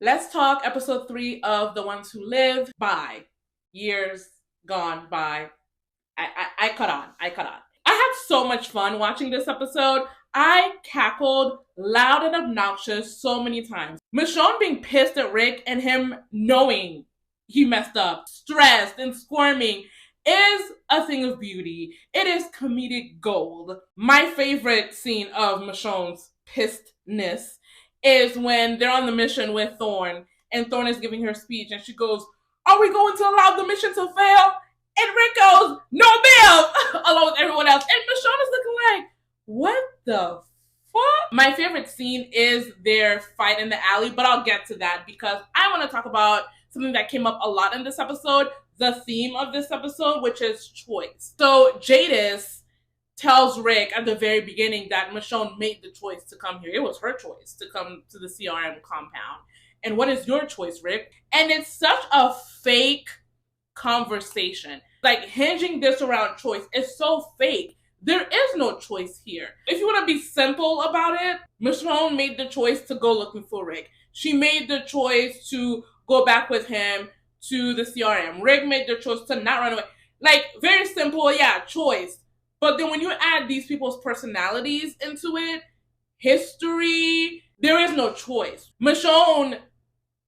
Let's talk episode 3 of The Ones Who Live. By years gone by. I caught on. I had so much fun watching this episode. I cackled loud and obnoxious so many times. Michonne being pissed at Rick and him knowing he messed up, stressed and squirming is a thing of beauty. It is comedic gold. My favorite scene of Michonne's pissedness is when they're on the mission with Thorne and Thorne is giving her speech and she goes, "Are we going to allow the mission to fail?" And Rick goes, "No, ma'am," along with everyone else. And Michonne is looking like, what the fuck? My favorite scene is their fight in the alley, but I'll get to that because I want to talk about something that came up a lot in this episode, the theme of this episode, which is choice. So Jadis tells Rick at the very beginning that Michonne made the choice to come here. It was her choice to come to the CRM compound. And what is your choice, Rick? And it's such a fake conversation. Like, hinging this around choice is so fake. There is no choice here. If you want to be simple about it, Michonne made the choice to go looking for Rick. She made the choice to go back with him to the CRM. Rick made the choice to not run away. Like, very simple, yeah, choice. But then when you add these people's personalities into it, history, there is no choice. Michonne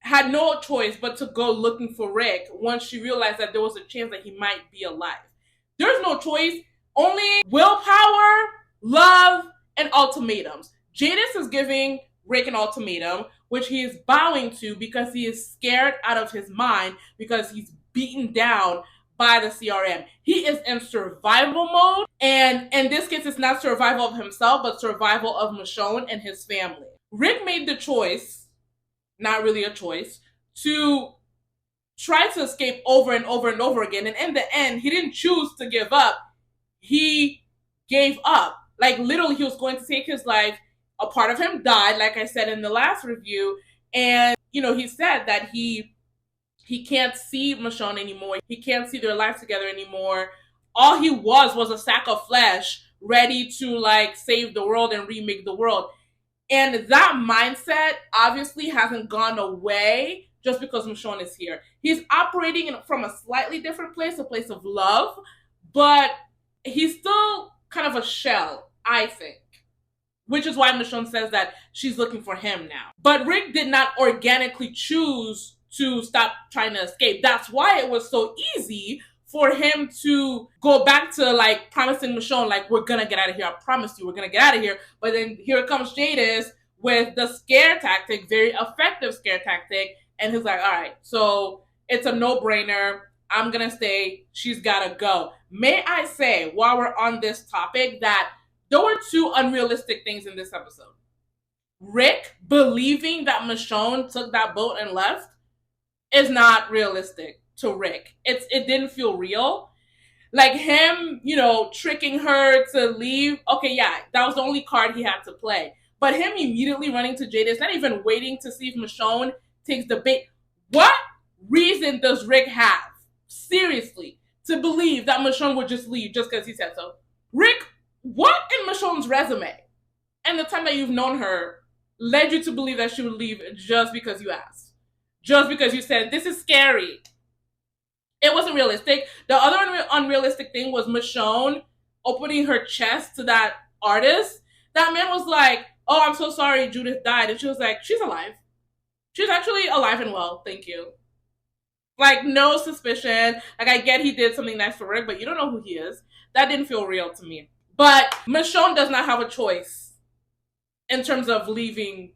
had no choice but to go looking for Rick once she realized that there was a chance that he might be alive. There's no choice, only willpower, love, and ultimatums. Jadis is giving Rick an ultimatum, which he is bowing to because he is scared out of his mind because he's beaten down by the CRM. He is in survival mode, and in this case, it's not survival of himself, but survival of Michonne and his family. Rick made the choice, not really a choice, to try to escape over and over and over again, and in the end, he didn't choose to give up. He gave up. Like, literally, he was going to take his life. A part of him died, like I said in the last review, and, he said that he can't see Michonne anymore. He can't see their lives together anymore. All he was a sack of flesh ready to, like, save the world and remake the world. And that mindset obviously hasn't gone away just because Michonne is here. He's operating from a slightly different place, a place of love, but he's still kind of a shell, I think. Which is why Michonne says that she's looking for him now. But Rick did not organically choose to stop trying to escape. That's why it was so easy for him to go back to, like, promising Michonne, like, we're gonna get out of here. I promise you, we're gonna get out of here. But then here comes Jadis with the scare tactic, very effective scare tactic. And he's like, all right, so it's a no-brainer. I'm gonna stay. She's gotta go. May I say, while we're on this topic, that there were two unrealistic things in this episode. Rick believing that Michonne took that boat and left is not realistic to Rick. It didn't feel real. Like, him, tricking her to leave. Okay, yeah, that was the only card he had to play. But him immediately running to Jadis, not even waiting to see if Michonne takes the bait. What reason does Rick have, seriously, to believe that Michonne would just leave just because he said so? Rick, what in Michonne's resume and the time that you've known her led you to believe that she would leave just because you asked? Just because you said, this is scary. It wasn't realistic. The other unrealistic thing was Michonne opening her chest to that artist. That man was like, oh, I'm so sorry Judith died. And she was like, she's alive. She's actually alive and well. Thank you. Like, no suspicion. Like, I get he did something nice for Rick, but you don't know who he is. That didn't feel real to me. But Michonne does not have a choice in terms of leaving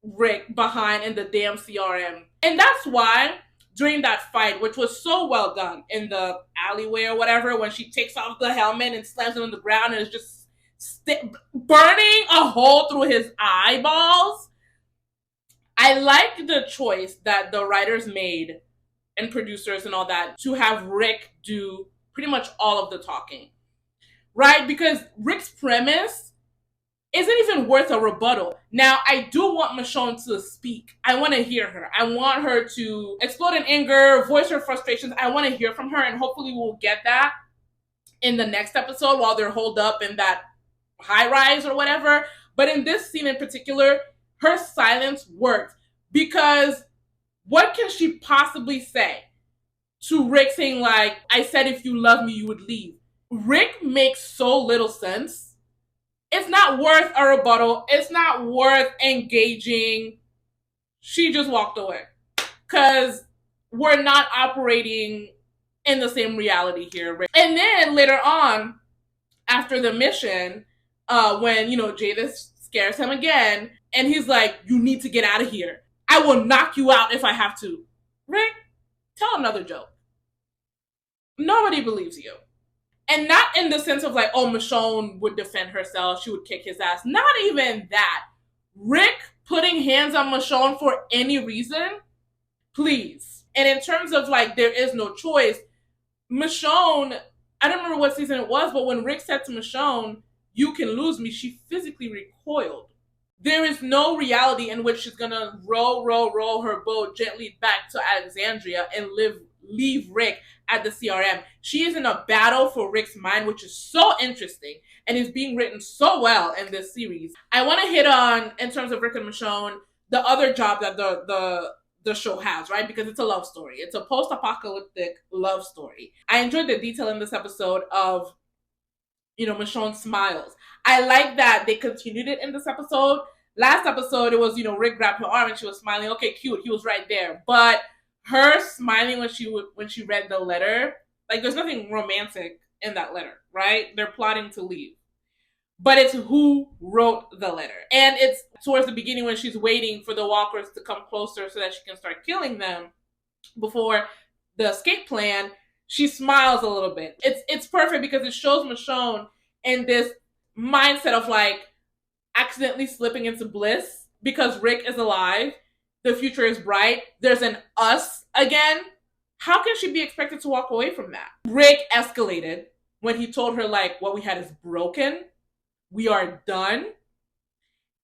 Rick behind in the damn CRM. And that's why during that fight, which was so well done in the alleyway or whatever, when she takes off the helmet and slams it on the ground and is just burning a hole through his eyeballs, I like the choice that the writers made and producers and all that to have Rick do pretty much all of the talking. Right? Because Rick's premise isn't even worth a rebuttal. Now, I do want Michonne to speak. I want to hear her. I want her to explode in anger, voice her frustrations. I want to hear from her, and hopefully we'll get that in the next episode while they're holed up in that high rise or whatever. But in this scene in particular, her silence worked Because what can she possibly say to Rick saying, like, I said if you love me, you would leave? Rick makes so little sense. It's not worth a rebuttal. It's not worth engaging. She just walked away. Because we're not operating in the same reality here. And then later on, after the mission, when, Jadis scares him again, and he's like, you need to get out of here. I will knock you out if I have to. Rick, tell another joke. Nobody believes you. And not in the sense of like, oh, Michonne would defend herself, she would kick his ass. Not even that. Rick putting hands on Michonne for any reason, please. And in terms of like, there is no choice, Michonne, I don't remember what season it was, but when Rick said to Michonne, you can lose me, she physically recoiled. There is no reality in which she's gonna row her boat gently back to Alexandria and leave Rick at the CRM. She is in a battle for Rick's mind, which is so interesting and is being written so well in this series. I want to hit on, in terms of Rick and Michonne, the other job that the show has, right? Because it's a love story. It's a post-apocalyptic love story. I enjoyed the detail in this episode of, Michonne smiles. I like that they continued it in this episode. Last episode, it was, Rick grabbed her arm and she was smiling. Okay, cute. He was right there. But her smiling when she read the letter, like, there's nothing romantic in that letter, right? They're plotting to leave. But it's who wrote the letter. And it's towards the beginning when she's waiting for the walkers to come closer so that she can start killing them before the escape plan. She smiles a little bit. It's perfect because it shows Michonne in this mindset of like accidentally slipping into bliss because Rick is alive. The future is bright. There's an us again. How can she be expected to walk away from that? Rick escalated when he told her like, what we had is broken. We are done.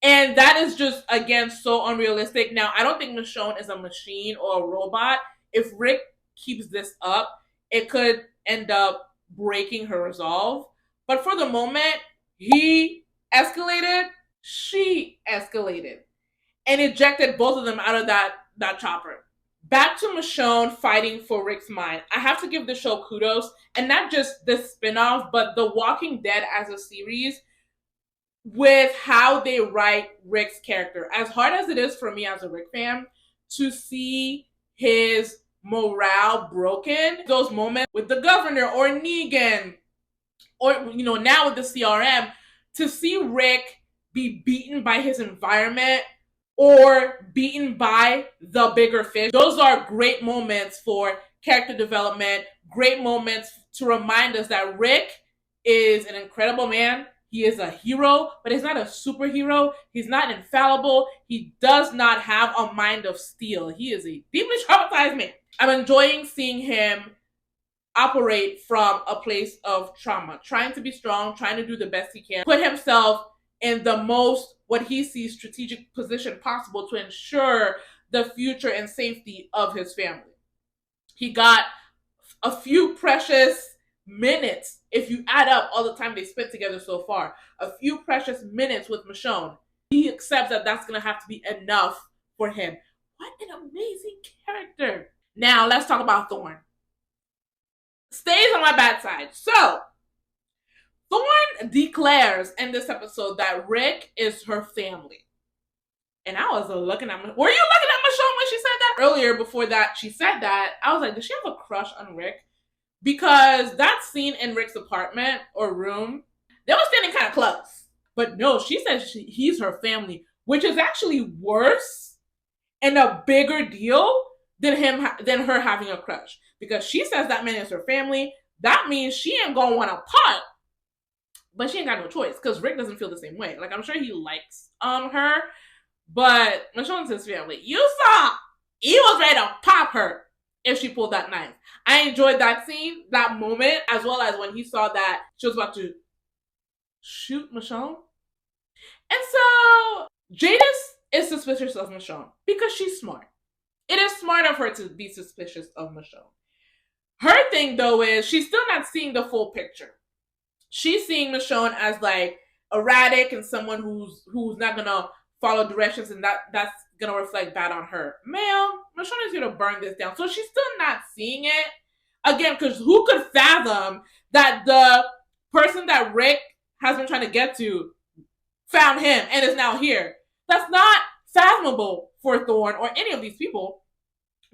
And that is just, again, so unrealistic. Now, I don't think Michonne is a machine or a robot. If Rick keeps this up, it could end up breaking her resolve. But for the moment, he escalated, she escalated, and ejected both of them out of that chopper. Back to Michonne fighting for Rick's mind. I have to give the show kudos, and not just this spinoff, but The Walking Dead as a series, with how they write Rick's character. As hard as it is for me as a Rick fan to see his morale broken, those moments with the governor or Negan, or now with the CRM, to see Rick be beaten by his environment or beaten by the bigger fish, those are great moments for character development, great moments to remind us that Rick is an incredible man. He is a hero, but he's not a superhero. He's not infallible. He does not have a mind of steel. He is a deeply traumatized man. I'm enjoying seeing him operate from a place of trauma, trying to be strong, trying to do the best he can, put himself in the most, what he sees, strategic position possible to ensure the future and safety of his family. He got a few precious minutes, if you add up all the time they spent together so far, a few precious minutes with Michonne. He accepts that that's going to have to be enough for him. What an amazing character. Now, let's talk about Thorne. Stays on my bad side. So, Thorne declares in this episode that Rick is her family. And I was looking at, were you looking at Michonne when she said that? Earlier, before that, she said that, I was like, does she have a crush on Rick? Because that scene in Rick's apartment or room, they were standing kind of close. But no, she says he's her family, which is actually worse and a bigger deal than her having a crush. Because she says that man is her family. That means she ain't gonna want to part. But she ain't got no choice because Rick doesn't feel the same way. Like, I'm sure he likes her, but Michonne's his family. You saw he was ready to pop her if she pulled that knife. I enjoyed that scene, that moment, as well as when he saw that she was about to shoot Michonne. And so Jadis is suspicious of Michonne because she's smart. It is smart of her to be suspicious of Michonne. Her thing, though, is she's still not seeing the full picture. She's seeing Michonne as like erratic and someone who's not gonna follow directions, and that's gonna reflect bad on her. Ma'am, Michonne is here to burn this down. So she's still not seeing it. Again, because who could fathom that the person that Rick has been trying to get to found him and is now here? That's not fathomable for Thorne or any of these people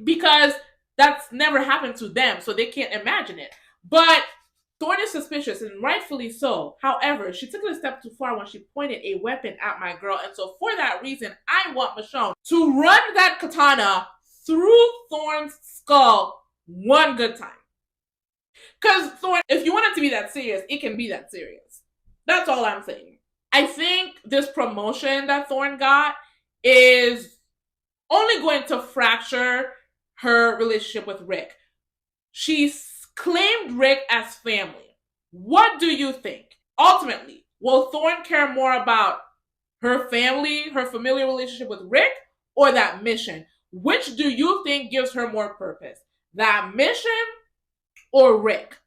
because that's never happened to them, so they can't imagine it. But Thorne is suspicious, and rightfully so. However, she took it a step too far when she pointed a weapon at my girl, and so for that reason, I want Michonne to run that katana through Thorne's skull one good time. Because Thorne, if you want it to be that serious, it can be that serious. That's all I'm saying. I think this promotion that Thorne got is only going to fracture her relationship with Rick. She's claimed Rick as family. What do you think? Ultimately, will Thorne care more about her family, her familiar relationship with Rick, or that mission? Which do you think gives her more purpose? That mission or Rick?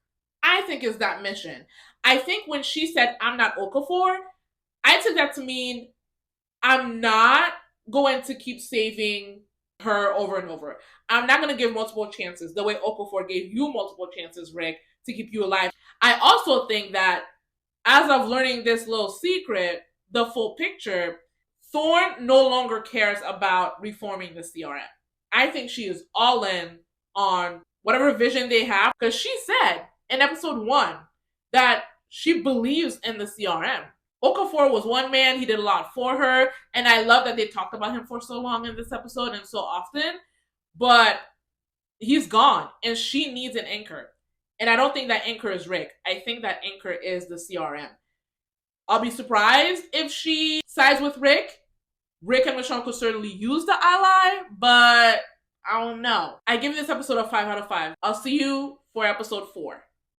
I think it's that mission. I think when she said, I'm not Okafor, I took that to mean I'm not going to keep saving her over and over. I'm not going to give multiple chances the way Okafor gave you multiple chances, Rick, to keep you alive. I also think that as of learning this little secret, the full picture, Thorne no longer cares about reforming the CRM. I think she is all in on whatever vision they have, because she said in episode 1 that she believes in the CRM. Okafor was one man, he did a lot for her, and I love that they talked about him for so long in this episode and so often, but he's gone, and she needs an anchor. And I don't think that anchor is Rick. I think that anchor is the CRM. I'll be surprised if she sides with Rick. Rick and Michonne could certainly use the ally, but I don't know. I give this episode a 5 out of 5. I'll see you for episode 4.